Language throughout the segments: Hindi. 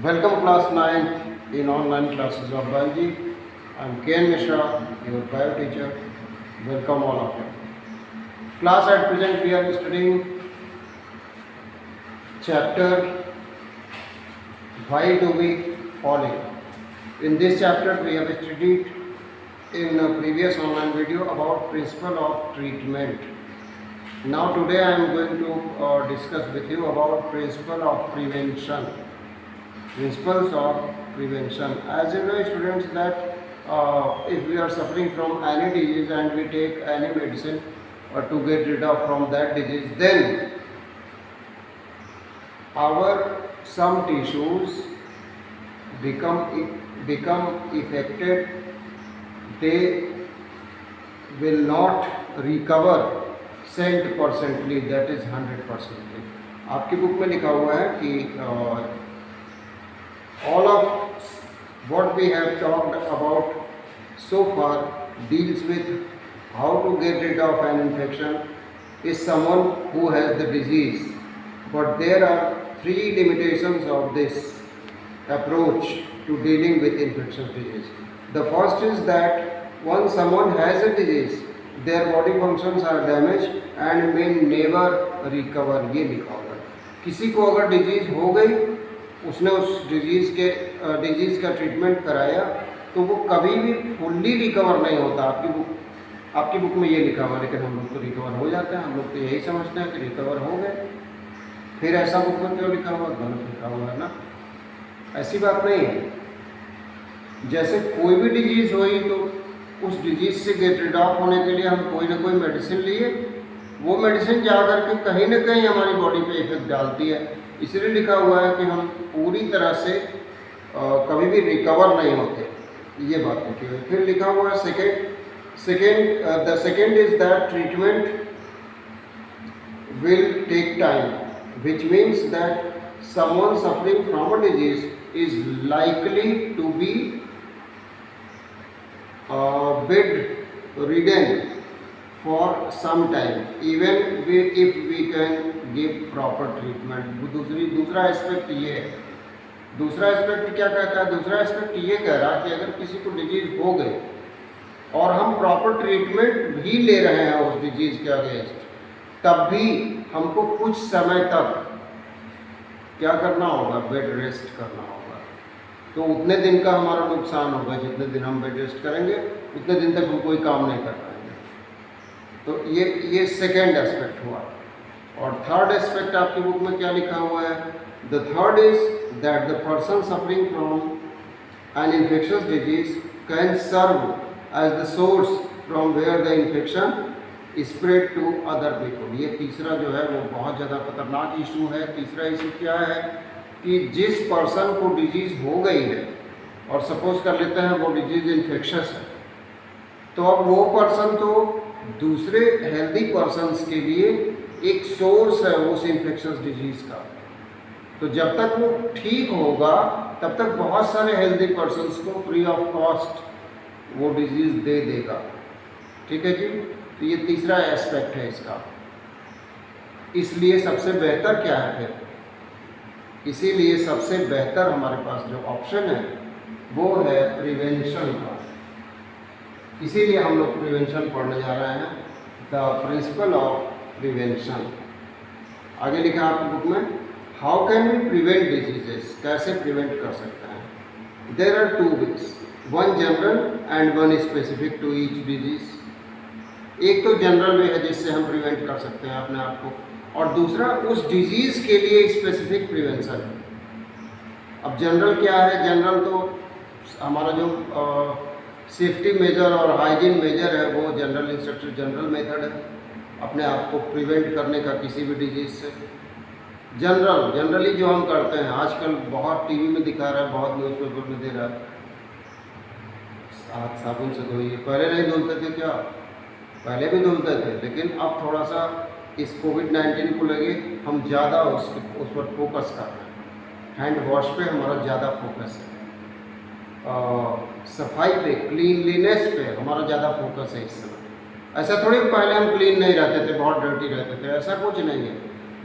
Welcome class 9th in online classes of biology. I am K.N. Mishra, your bio teacher. Welcome all of you. Class at present we are studying chapter Why Do We Fall In. In this chapter we have studied in a previous online video about principle of treatment. Now today I am going to discuss with you about principle of prevention. Principles of prevention. As you know, students, that if we are suffering from any disease and we take any medicine to get rid of from that disease, then our some tissues become affected. They will not recover 100%, that is 100%. आपकी बुक में लिखा हुआ है कि all of what we have talked about so far deals with how to get rid of an infection is someone who has the disease. But there are three limitations of this approach to dealing with infectious disease. The first is that once someone has a disease, their body functions are damaged and may never recover. ये लिखा होगा. किसी को अगर डिजीज हो गई, उसने उस डिजीज़ का ट्रीटमेंट कराया, तो वो कभी भी फुल्ली रिकवर नहीं होता. आपकी बुक में ये लिखा हुआ, लेकिन हम लोग तो रिकवर हो जाते हैं. हम लोग तो यही समझते हैं कि रिकवर हो गए. फिर ऐसा बुक में क्यों लिखा हुआ? गलत लिखा हुआ है ना. ऐसी बात नहीं है. जैसे कोई भी डिजीज़ हुई तो उस डिजीज़ से गेट रिड ऑफ होने के लिए हम कोई ना कोई मेडिसिन लिए. वो मेडिसिन जा करके कहीं ना कहीं हमारी बॉडी पे इफेक्ट डालती है. इसलिए लिखा हुआ है कि हम पूरी तरह से कभी भी रिकवर नहीं होते. ये बात लिखी हुई है. फिर लिखा हुआ है the second is that treatment will take time, which means that someone suffering from a disease is likely to be bedridden for some time, even if we can give proper treatment. दूसरा एस्पेक्ट ये है. दूसरा एस्पेक्ट क्या कहता है? दूसरा एस्पेक्ट ये कह रहा है कि अगर किसी को डिजीज हो गई और हम प्रॉपर ट्रीटमेंट भी ले रहे हैं उस डिजीज के अगेंस्ट, तब भी हमको कुछ समय तक क्या करना होगा? बेड रेस्ट करना होगा. तो उतने दिन का हमारा नुकसान होगा. जितने दिन हम बेड रेस्ट करेंगे उतने दिन तक हम कोई काम नहीं कर पाएंगे. तो ये सेकेंड एस्पेक्ट हुआ. और थर्ड एस्पेक्ट आपकी बुक में क्या लिखा हुआ है? The third is that the person suffering from an infectious disease can serve as the source from where the infection spread to other people. ये तीसरा जो है वो बहुत ज़्यादा खतरनाक इशू है. तीसरा इशू क्या है कि जिस पर्सन को डिजीज़ हो गई है और सपोज कर लेते हैं वो डिजीज़ इन्फेक्शस है, तो अब वो पर्सन तो दूसरे हेल्दी पर्सन्स के लिए एक सोर्स है उस इन्फेक्शस डिजीज़ का. तो जब तक वो ठीक होगा तब तक बहुत सारे हेल्दी पर्सन्स को फ्री ऑफ कॉस्ट वो डिजीज़ दे देगा. ठीक है जी. तो ये तीसरा एस्पेक्ट है इसका. इसलिए सबसे बेहतर क्या है फिर? इसीलिए सबसे बेहतर हमारे पास जो ऑप्शन है वो है प्रिवेंशन का. इसीलिए हम लोग प्रिवेंशन पढ़ने जा रहे हैं. The principle of prevention. आगे लिखा है आपकी बुक में, how can we prevent diseases. कैसे प्रिवेंट कर सकते हैं? There are two ways, one general and one specific to each disease. एक तो जनरल वे है जिससे हम प्रिवेंट कर सकते हैं अपने आप को, और दूसरा उस डिजीज़ के लिए स्पेसिफिक प्रिवेंशन है. अब जनरल क्या है? जनरल तो हमारा जो सेफ्टी मेजर और हाइजीन मेजर है वो जनरल इंस्ट्रक्शन जनरल मेथड है अपने आप को प्रिवेंट करने का किसी भी डिजीज़ से. जनरली जो हम करते हैं, आजकल बहुत टीवी में दिखा रहा है, बहुत न्यूज़पेपर में दे रहा है, हाथ साबुन से धोइए. पहले नहीं धुलते थे क्या? पहले भी धुलते थे, लेकिन अब थोड़ा सा इस कोविड-19 को लेके हम ज़्यादा उस पर फोकस कर रहे हैं. हैंड वॉश पे हमारा ज़्यादा फोकस है. सफाई पे, क्लीनलीनेस पे हमारा ज़्यादा फोकस है इस समय. ऐसा थोड़ी पहले हम क्लीन नहीं रहते थे, बहुत डर्टी रहते थे, ऐसा कुछ नहीं है.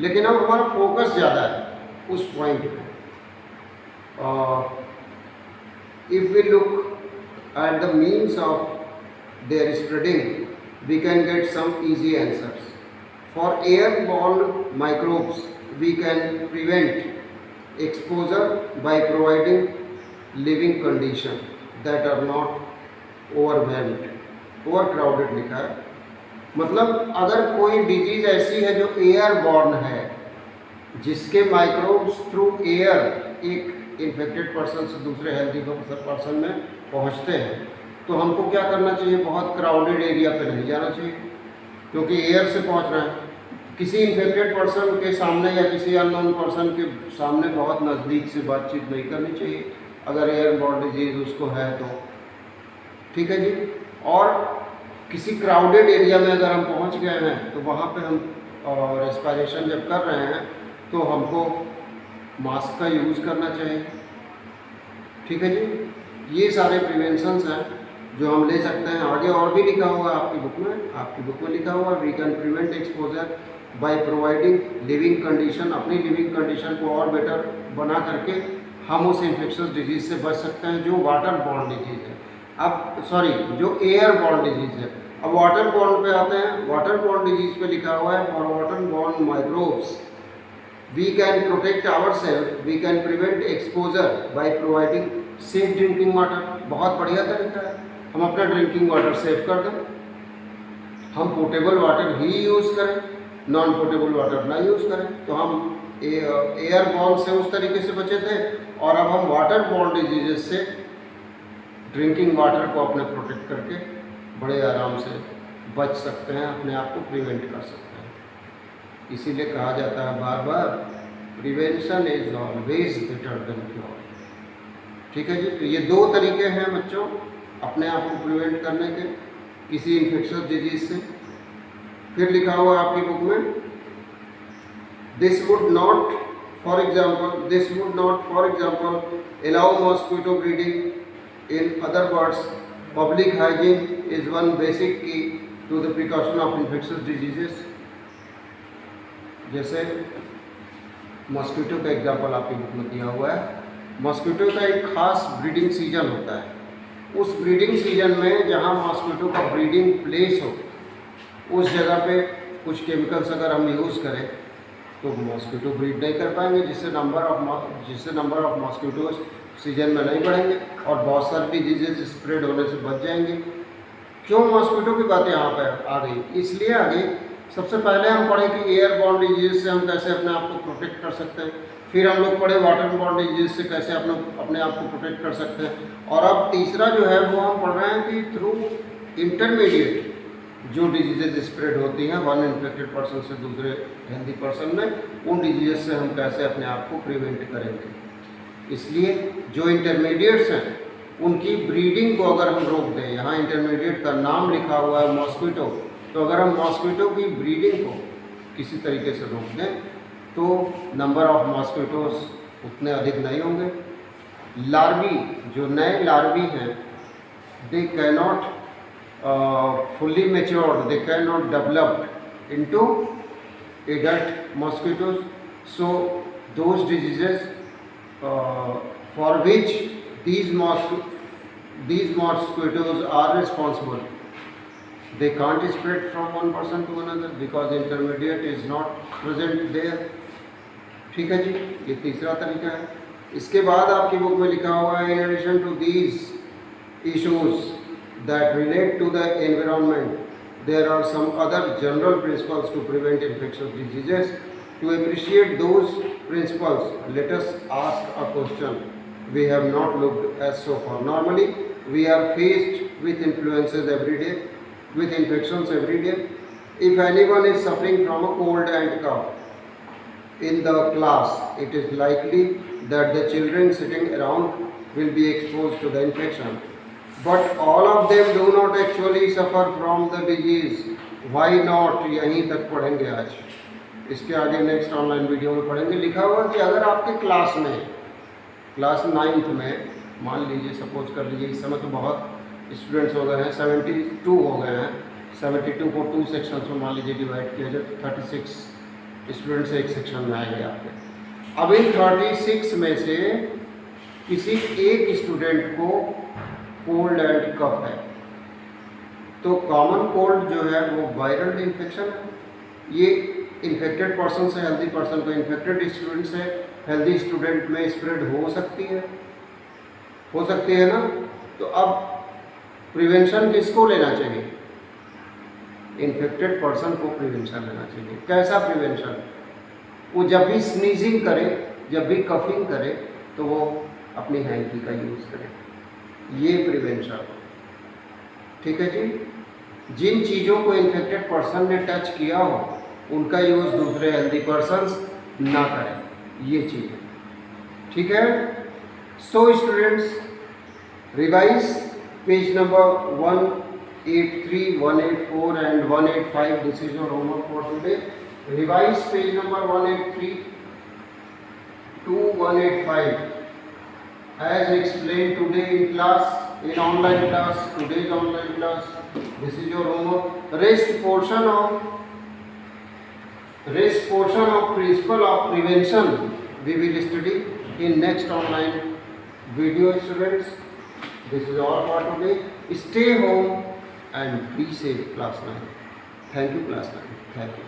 लेकिन अब हमारा फोकस ज़्यादा है उस पॉइंट पे. if we look at the means of their spreading, we can get some easy answers. For airborne microbes, we can prevent exposure by providing living condition that are not overwhelmed. Overcrowded लिखा है, मतलब अगर कोई डिजीज ऐसी है जो एयरबॉर्न है, जिसके माइक्रोब्स थ्रू एयर एक इन्फेक्टेड पर्सन से दूसरे हेल्दी पर्सन में पहुंचते हैं, तो हमको क्या करना चाहिए? बहुत क्राउडेड एरिया पे नहीं जाना चाहिए, क्योंकि एयर से पहुंच रहा है। किसी इन्फेक्टेड पर्सन के सामने या किसी अननोन पर्सन के सामने बहुत नज़दीक से बातचीत नहीं करनी चाहिए अगर एयरबॉर्न डिजीज़ उसको है तो, ठीक है जी। और किसी क्राउडेड एरिया में अगर हम पहुंच गए हैं तो वहाँ पे हम रेस्पिरेशन जब कर रहे हैं तो हमको मास्क का यूज़ करना चाहिए, ठीक है जी। ये सारे प्रिवेंशंस हैं जो हम ले सकते हैं। आगे और भी लिखा हुआ है आपकी बुक में लिखा हुआ है, we can prevent exposure by providing living condition. अपनी लिविंग कंडीशन को और बेटर बना करके हम उस इन्फेक्शस डिजीज़ से बच सकते हैं जो वाटर बॉर्न डिजीज़ है। अब जो एयर बॉर्न डिजीज़ है। अब वाटर बॉर्न पे आते हैं। वाटर बॉर्न डिजीज़ पे लिखा हुआ है, for water borne microbes we can protect ourselves, we can prevent exposure by providing safe drinking water. बहुत बढ़िया तरीका है, हम अपना ड्रिंकिंग वाटर सेव कर दें, हम पोर्टेबल वाटर ही यूज़ करें, नॉन पोर्टेबल वाटर ना यूज़ करें। तो हम एयर बॉर्न से उस तरीके से बचे थे, और अब हम वाटर बॉर्न डिजीज़ से ड्रिंकिंग वाटर को अपने प्रोटेक्ट करके बड़े आराम से बच सकते हैं, अपने आप को प्रिवेंट कर सकते हैं। इसीलिए कहा जाता है बार बार, prevention is always better than cure, ठीक है जी। तो ये दो तरीके हैं बच्चों अपने आप को प्रिवेंट करने के किसी इन्फेक्शस डिजीज से। फिर लिखा हुआ है आपकी बुक में, this would not for example allow mosquito breeding. In other words, public hygiene is one basic key to the precaution of infectious diseases. जैसे मॉस्किटो का एग्जाम्पल आपकी बुक में दिया हुआ है। मॉस्किटो का एक खास ब्रीडिंग सीजन होता है। उस ब्रीडिंग सीजन में जहाँ मॉस्किटो का ब्रीडिंग प्लेस हो, उस जगह पे कुछ केमिकल्स अगर हम यूज़ करें तो मॉस्किटो ब्रीड नहीं कर पाएंगे, जिससे नंबर ऑफ मॉस्किटोज सीजन में नहीं बढ़ेंगे और बहुत सारी डिजीजेज स्प्रेड होने से बच जाएंगे। क्यों मॉस्किटो की बातें यहाँ पर आ गई? इसलिए आ गई, सबसे पहले हम पढ़े कि एयरबॉर्न डिजीज से हम कैसे अपने आप को प्रोटेक्ट कर सकते हैं, फिर हम लोग पढ़े वाटरबॉर्न डिजीज से कैसे अपने आप को प्रोटेक्ट कर सकते हैं, और अब तीसरा जो है वो हम पढ़ रहे हैं कि थ्रू इंटरमीडिएट जो डिजीजेज स्प्रेड होती हैं वन इन्फेक्टेड पर्सन से दूसरे हेल्दी पर्सन में, उन डिजीज से हम कैसे अपने आप को प्रिवेंट करेंगे। इसलिए जो इंटरमीडिएट्स हैं उनकी ब्रीडिंग को अगर हम रोक दें, यहाँ इंटरमीडिएट का नाम लिखा हुआ है मॉस्किटो, तो अगर हम मॉस्किटो की ब्रीडिंग को किसी तरीके से रोक दें तो नंबर ऑफ मॉस्किटोज उतने अधिक नहीं होंगे। लार्वी, जो नए लार्वी हैं, they cannot fully matured, they cannot develop into adult mosquitoes. So those diseases for which these mosquitoes are responsible, they can't spread from one person to another because intermediate is not present there. ठीक है जी, ये तीसरा तरीका है। इसके बाद आपकी बुक में लिखा हुआ है, in addition to these issues that relate to the environment, there are some other general principles to prevent infectious diseases. To appreciate those principles, let us ask a question we have not looked at so far. Normally, we are faced with influences every day, with infections every day. If anyone is suffering from a cold and cough in the class, it is likely that the children sitting around will be exposed to the infection. But all of them do not actually suffer from the disease. Why not? यहीं तक पढ़ेंगे आज। इसके आगे नेक्स्ट ऑनलाइन वीडियो में पढ़ेंगे। लिखा हुआ कि अगर आपके क्लास 9th में, मान लीजिए सपोज कर लीजिए, इस समय तो बहुत स्टूडेंट्स हो गए हैं, 72 हो गए हैं, 72 को 2 सेक्शंस में मान लीजिए डिवाइड किया जाए, 36 स्टूडेंट्स एक सेक्शन में आएंगे आपके। अब इन 36 में से किसी एक स्टूडेंट को कोल्ड एंड कफ है, तो कॉमन कोल्ड जो है वो वायरल इन्फेक्शन है। ये इन्फेक्टेड पर्सन से हेल्दी पर्सन को, इन्फेक्टेड स्टूडेंट से हेल्दी स्टूडेंट में स्प्रेड हो सकती है ना। तो अब प्रिवेंशन किसको लेना चाहिए? इन्फेक्टेड पर्सन को प्रिवेंशन लेना चाहिए। कैसा प्रिवेंशन? वो जब भी स्नीजिंग करे, जब भी कफिंग करे, तो वो अपनी हैंकी का यूज़ करे। ये प्रिवेंशन, ठीक है जी। जिन चीज़ों को इन्फेक्टेड पर्सन ने टच किया हो उनका यूज़ दूसरे हेल्दी पर्सन्स ना करें, ये चीज़ है, ठीक है। So students, revise page number 183, 184 and 185. This is your homework for today. Revise page number 183 to 185 as explained today in class, in online class, today's online class. This is your homework. Rest portion of principle of prevention we will study in next online video, students. This is all for today. Stay home and be safe, class 9. Thank you, class 9. Thank you.